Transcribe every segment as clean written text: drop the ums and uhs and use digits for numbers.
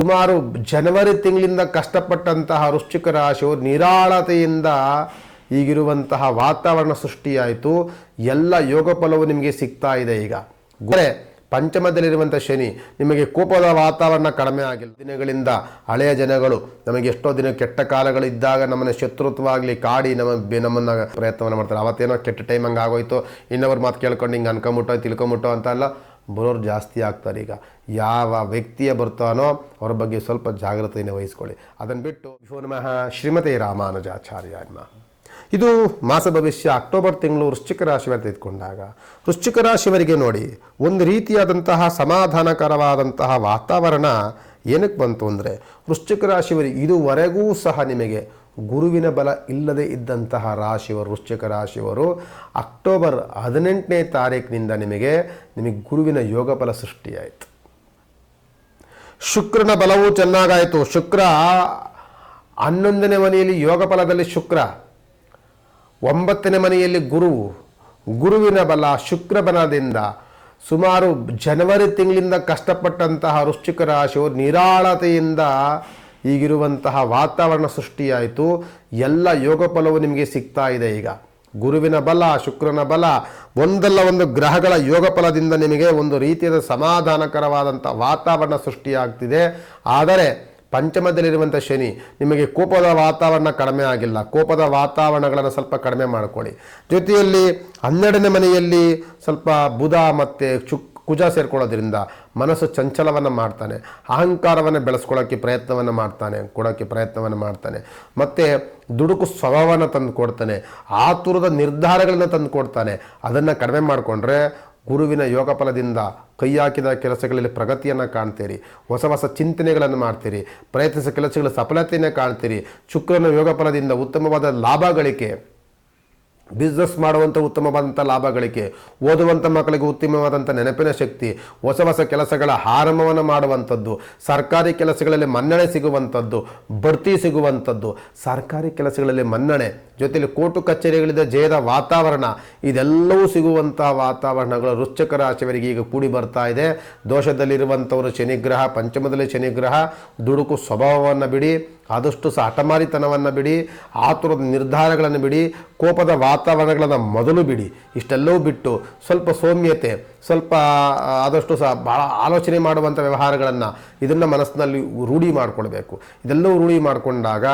ಸುಮಾರು ಜನವರಿ ತಿಂಗಳಿಂದ ಕಷ್ಟಪಟ್ಟಂತಹ ವೃಶ್ಚಿಕ ರಾಶಿಯವರು ನಿರಾಳತೆಯಿಂದ ಈಗಿರುವಂತಹ ವಾತಾವರಣ ಸೃಷ್ಟಿಯಾಯಿತು. ಎಲ್ಲ ಯೋಗ ಫಲವು ನಿಮಗೆ ಸಿಗ್ತಾ ಇದೆ. ಈಗ ಪಂಚಮದಲ್ಲಿರುವಂಥ ಶನಿ ನಿಮಗೆ ಕೋಪದ ವಾತಾವರಣ ಕಡಿಮೆ ಆಗಿಲ್ಲ. ದಿನಗಳಿಂದ ಹಳೆಯ ಜನಗಳು ನಮಗೆ ಎಷ್ಟೋ ದಿನ ಕೆಟ್ಟ ಕಾಲಗಳಿದ್ದಾಗ ನಮ್ಮನ್ನು ಶತ್ರುತ್ವವಾಗಲಿ ಕಾಡಿ ನಮ್ಮನ್ನು ಪ್ರಯತ್ನವನ್ನು ಮಾಡ್ತಾರೆ. ಅವತ್ತೇನೋ ಕೆಟ್ಟ ಟೈಮ್ ಹಂಗೆ ಆಗೋಯ್ತು, ಇನ್ನೊಬ್ರು ಮಾತು ಕೇಳ್ಕೊಂಡು ಹಿಂಗೆ ಅನ್ಕೊಂಬಿಟ್ಟೋ ತಿಳ್ಕೊಂಬಿಟ್ಟೋ ಅಂತೆಲ್ಲ ಬರೋರು ಜಾಸ್ತಿ ಆಗ್ತಾರೆ. ಈಗ ಯಾವ ವ್ಯಕ್ತಿಯ ಬರ್ತಾನೋ ಅವ್ರ ಬಗ್ಗೆ ಸ್ವಲ್ಪ ಜಾಗ್ರತೆಯನ್ನು ವಹಿಸ್ಕೊಳ್ಳಿ. ಅದನ್ನು ಬಿಟ್ಟು ನಮಃ ಶ್ರೀಮತಿ ರಾಮಾನುಜಾಚಾರ್ಯ ನಮಃ. ಇದು ಮಾಸ ಭವಿಷ್ಯ ಅಕ್ಟೋಬರ್ ತಿಂಗಳು ವೃಶ್ಚಿಕ ರಾಶಿಯವರ ತೆಗೆದುಕೊಂಡಾಗ ವೃಶ್ಚಿಕ ರಾಶಿಯವರಿಗೆ ನೋಡಿ, ಒಂದು ರೀತಿಯಾದಂತಹ ಸಮಾಧಾನಕರವಾದಂತಹ ವಾತಾವರಣ ಏನಕ್ಕೆ ಬಂತು ಅಂದರೆ, ವೃಶ್ಚಿಕ ರಾಶಿಯವರಿಗೆ ಇದುವರೆಗೂ ಸಹ ನಿಮಗೆ ಗುರುವಿನ ಬಲ ಇಲ್ಲದೆ ಇದ್ದಂತಹ ರಾಶಿಯವರು ವೃಶ್ಚಿಕ ರಾಶಿಯವರು ಅಕ್ಟೋಬರ್ 18ನೇ ತಾರೀಕಿನಿಂದ ನಿಮಗೆ ಗುರುವಿನ ಯೋಗ ಬಲ ಸೃಷ್ಟಿಯಾಯಿತು. ಶುಕ್ರನ ಬಲವೂ ಚೆನ್ನಾಗಾಯಿತು. ಶುಕ್ರ 11ನೇ ಮನೆಯಲ್ಲಿ ಯೋಗ ಫಲದಲ್ಲಿ ಶುಕ್ರ, 9ನೇ ಮನೆಯಲ್ಲಿ ಗುರುವಿನ ಬಲ ಶುಕ್ರ ಬಲದಿಂದ ಸುಮಾರು ಜನವರಿ ತಿಂಗಳಿಂದ ಕಷ್ಟಪಟ್ಟಂತಹ ವೃಶ್ಚಿಕ ರಾಶಿಯವರು ನಿರಾಳತೆಯಿಂದ ಈಗಿರುವಂತಹ ವಾತಾವರಣ ಸೃಷ್ಟಿಯಾಯಿತು. ಎಲ್ಲ ಯೋಗ ಫಲವು ನಿಮಗೆ ಸಿಗ್ತಾ ಇದೆ. ಈಗ ಗುರುವಿನ ಬಲ ಶುಕ್ರನ ಬಲ ಒಂದಲ್ಲ ಒಂದು ಗ್ರಹಗಳ ಯೋಗ ಫಲದಿಂದ ನಿಮಗೆ ಒಂದು ರೀತಿಯಾದ ಸಮಾಧಾನಕರವಾದಂಥ ವಾತಾವರಣ ಸೃಷ್ಟಿಯಾಗ್ತಿದೆ. ಆದರೆ ಪಂಚಮದಲ್ಲಿರುವಂಥ ಶನಿ ನಿಮಗೆ ಕೋಪದ ವಾತಾವರಣ ಕಡಿಮೆ ಆಗಿಲ್ಲ. ಕೋಪದ ವಾತಾವರಣಗಳನ್ನು ಸ್ವಲ್ಪ ಕಡಿಮೆ ಮಾಡಿಕೊಳ್ಳಿ. ಜೊತೆಯಲ್ಲಿ 12ನೇ ಮನೆಯಲ್ಲಿ ಸ್ವಲ್ಪ ಬುಧ ಮತ್ತು ಕುಜ ಸೇರ್ಕೊಳ್ಳೋದ್ರಿಂದ ಮನಸ್ಸು ಚಂಚಲವನ್ನು ಮಾಡ್ತಾನೆ, ಅಹಂಕಾರವನ್ನು ಬೆಳೆಸ್ಕೊಳ್ಳೋಕ್ಕೆ ಪ್ರಯತ್ನವನ್ನು ಮಾಡ್ತಾನೆ ಮತ್ತು ದುಡುಕು ಸ್ವಭಾವವನ್ನು ತಂದು ಕೊಡ್ತಾನೆ, ಆತುರದ ನಿರ್ಧಾರಗಳನ್ನು ತಂದು ಕೊಡ್ತಾನೆ. ಅದನ್ನು ಕಡಿಮೆ ಮಾಡಿಕೊಂಡ್ರೆ ಗುರುವಿನ ಯೋಗ ಫಲದಿಂದ ಕೈ ಹಾಕಿದ ಕೆಲಸಗಳಲ್ಲಿ ಪ್ರಗತಿಯನ್ನು ಕಾಣ್ತೀರಿ, ಹೊಸ ಚಿಂತನೆಗಳನ್ನು ಮಾಡ್ತೀರಿ, ಪ್ರಯತ್ನಿಸಿದ ಕೆಲಸಗಳ ಸಫಲತೆಯನ್ನು ಕಾಣ್ತೀರಿ. ಶುಕ್ರನ ಯೋಗ ಫಲದಿಂದ ಉತ್ತಮವಾದ ಲಾಭ ಗಳಿಕೆ, ಬಿಸ್ನೆಸ್ ಮಾಡುವಂಥ ಉತ್ತಮವಾದಂಥ ಲಾಭ ಗಳಿಕೆ, ಓದುವಂಥ ಮಕ್ಕಳಿಗೆ ಉತ್ತಮವಾದಂಥ ನೆನಪಿನ ಶಕ್ತಿ, ಹೊಸ ಕೆಲಸಗಳ ಆರಂಭವನ್ನು ಮಾಡುವಂಥದ್ದು, ಸರ್ಕಾರಿ ಕೆಲಸಗಳಲ್ಲಿ ಮನ್ನಣೆ ಸಿಗುವಂಥದ್ದು, ಬಡ್ತಿ ಸಿಗುವಂಥದ್ದು, ಸರ್ಕಾರಿ ಕೆಲಸಗಳಲ್ಲಿ ಮನ್ನಣೆ, ಜೊತೆಯಲ್ಲಿ ಕೋರ್ಟು ಕಚೇರಿಗಳಿಂದ ಜಯದ ವಾತಾವರಣ, ಇದೆಲ್ಲವೂ ಸಿಗುವಂಥ ವಾತಾವರಣಗಳು ವೃಶ್ಚಿಕ ರಾಶಿಯವರಿಗೆ ಈಗ ಕೂಡಿ ಬರ್ತಾ ಇದೆ. ದೋಷದಲ್ಲಿರುವಂಥವರು ಶನಿಗ್ರಹ, ಪಂಚಮದಲ್ಲಿ ಶನಿಗ್ರಹ, ದುಡುಕು ಸ್ವಭಾವವನ್ನು ಬಿಡಿ, ಆದಷ್ಟು ಸಹ ಹಠಮಾರಿತನವನ್ನು ಬಿಡಿ, ಆತುರದ ನಿರ್ಧಾರಗಳನ್ನು ಬಿಡಿ, ಕೋಪದ ವಾತಾವರಣಗಳನ್ನು ಮೊದಲು ಬಿಡಿ. ಇಷ್ಟೆಲ್ಲವೂ ಬಿಟ್ಟು ಸ್ವಲ್ಪ ಸೌಮ್ಯತೆ, ಸ್ವಲ್ಪ ಆದಷ್ಟು ಸಹ ಭಾಳ ಆಲೋಚನೆ ಮಾಡುವಂಥ ವ್ಯವಹಾರಗಳನ್ನು ಇದನ್ನು ಮನಸ್ಸಿನಲ್ಲಿ ರೂಢಿ ಮಾಡಿಕೊಳ್ಬೇಕು. ಇದೆಲ್ಲವೂ ರೂಢಿ ಮಾಡಿಕೊಂಡಾಗ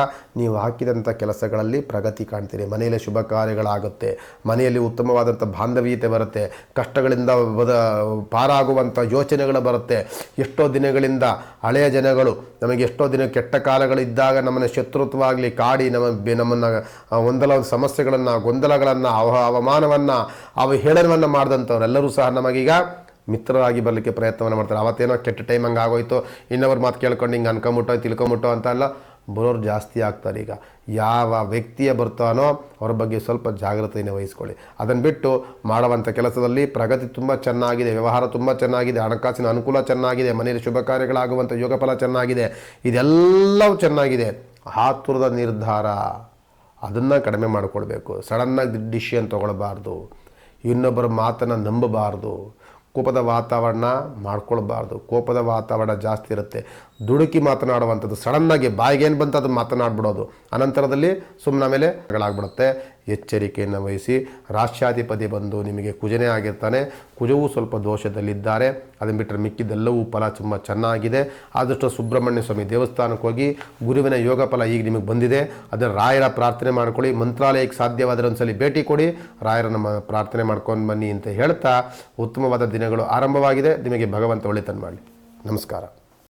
ನೀವು ಹಾಕಿದಂಥ ಕೆಲಸಗಳಲ್ಲಿ ಪ್ರಗತಿ ಕಾಣ್ತೀರಿ. ಮನೆಯಲ್ಲಿ ಶುಭ ಕಾರ್ಯಗಳಾಗುತ್ತೆ, ಮನೆಯಲ್ಲಿ ಉತ್ತಮವಾದಂಥ ಬಾಂಧವ್ಯತೆ ಬರುತ್ತೆ, ಕಷ್ಟಗಳಿಂದ ಪಾರಾಗುವಂಥ ಯೋಚನೆಗಳು ಬರುತ್ತೆ. ಎಷ್ಟೋ ದಿನಗಳಿಂದ ಹಳೆಯ ಜನಗಳು ನಮಗೆ ಎಷ್ಟೋ ದಿನ ಕೆಟ್ಟ ಕಾಲಗಳಿದ್ದಾಗ ನಮ್ಮನ್ನು ಶತ್ರುತ್ವವಾಗಲಿ ಕಾಡಿ ನಮ್ಮನ್ನು ಒಂದಲ್ಲ ಒಂದು ಸಮಸ್ಯೆಗಳನ್ನು, ಗೊಂದಲಗಳನ್ನು, ಅವಮಾನವನ್ನು, ಅವಹೇಳನವನ್ನು ಮಾಡಿದಂಥವರೆಲ್ಲರೂ ಸಹ ನಮಗೀಗ ಮಿತ್ರರಾಗಿ ಬರಲಿಕ್ಕೆ ಪ್ರಯತ್ನವನ್ನು ಮಾಡ್ತಾರೆ. ಅವತ್ತೇನೋ ಕೆಟ್ಟ ಟೈಮ್ ಹಂಗೆ ಆಗೋಯ್ತು, ಇನ್ನೊಬ್ರು ಮಾತು ಕೇಳ್ಕೊಂಡು ಹಿಂಗೆ ಅನ್ಕೊಂಬಿಟ್ಟೋ ತಿಳ್ಕೊಂಬಿಟ್ಟೋ ಅಂತೆಲ್ಲ ಬರೋರು ಜಾಸ್ತಿ ಆಗ್ತಾರೆ. ಈಗ ಯಾವ ವ್ಯಕ್ತಿಯ ಬರ್ತಾನೋ ಅವ್ರ ಬಗ್ಗೆ ಸ್ವಲ್ಪ ಜಾಗ್ರತೆಯನ್ನು ವಹಿಸ್ಕೊಳ್ಳಿ. ಅದನ್ನು ಬಿಟ್ಟು ಮಾಡುವಂಥ ಕೆಲಸದಲ್ಲಿ ಪ್ರಗತಿ ತುಂಬ ಚೆನ್ನಾಗಿದೆ, ವ್ಯವಹಾರ ತುಂಬ ಚೆನ್ನಾಗಿದೆ, ಹಣಕಾಸಿನ ಅನುಕೂಲ ಚೆನ್ನಾಗಿದೆ, ಮನೆಯಲ್ಲಿ ಶುಭ ಕಾರ್ಯಗಳಾಗುವಂಥ ಯೋಗ ಫಲ ಚೆನ್ನಾಗಿದೆ, ಇದೆಲ್ಲವೂ ಚೆನ್ನಾಗಿದೆ. ಆತುರದ ನಿರ್ಧಾರ ಅದನ್ನು ಕಡಿಮೆ ಮಾಡಿಕೊಳ್ಬೇಕು. ಸಡನ್ನಾಗಿ ಡಿಸಿಷನ್ ತೊಗೊಳ್ಬಾರ್ದು, ಇನ್ನೊಬ್ಬರ ಮಾತನ್ನು ನಂಬಬಾರ್ದು, ಕೋಪದ ವಾತಾವರಣ ಮಾಡ್ಕೊಳ್ಬಾರ್ದು. ಕೋಪದ ವಾತಾವರಣ ಜಾಸ್ತಿ ಇರುತ್ತೆ, ದುಡುಕಿ ಮಾತನಾಡುವಂಥದ್ದು, ಸಡನ್ನಾಗಿ ಬಾಯಿಗೇನು ಬಂತು ಅದು ಮಾತನಾಡ್ಬಿಡೋದು, ಅನಂತರದಲ್ಲಿ ಸುಮ್ಮನೆ ಮೇಲೆ ಗಳಾಗ್ಬಿಡುತ್ತೆ. ಎಚ್ಚರಿಕೆಯನ್ನು ವಹಿಸಿ. ರಾಷ್ಟ್ರಾಧಿಪತಿ ಬಂದು ನಿಮಗೆ ಕುಜನೇ ಆಗಿರ್ತಾನೆ, ಕುಜವೂ ಸ್ವಲ್ಪ ದೋಷದಲ್ಲಿದ್ದಾರೆ. ಅದನ್ನು ಬಿಟ್ಟರೆ ಮಿಕ್ಕಿದ್ದೆಲ್ಲವೂ ಫಲ ತುಂಬ ಚೆನ್ನಾಗಿದೆ. ಆದಷ್ಟು ಸುಬ್ರಹ್ಮಣ್ಯ ಸ್ವಾಮಿ ದೇವಸ್ಥಾನಕ್ಕೆ ಹೋಗಿ ಗುರುವಿನ ಯೋಗ ಫಲ ಈಗ ನಿಮಗೆ ಬಂದಿದೆ, ಅದನ್ನು ರಾಯರ ಪ್ರಾರ್ಥನೆ ಮಾಡ್ಕೊಳ್ಳಿ. ಮಂತ್ರಾಲಯಕ್ಕೆ ಸಾಧ್ಯವಾದರೆ ಒಂದ್ಸಲಿ ಭೇಟಿ ಕೊಡಿ, ರಾಯರನ್ನು ಪ್ರಾರ್ಥನೆ ಮಾಡ್ಕೊಂಡು ಬನ್ನಿ ಅಂತ ಹೇಳ್ತಾ ಉತ್ತಮವಾದ ದಿನಗಳು ಆರಂಭವಾಗಿದೆ. ನಿಮಗೆ ಭಗವಂತ ಒಳ್ಳೆತನ ಮಾಡಲಿ. ನಮಸ್ಕಾರ.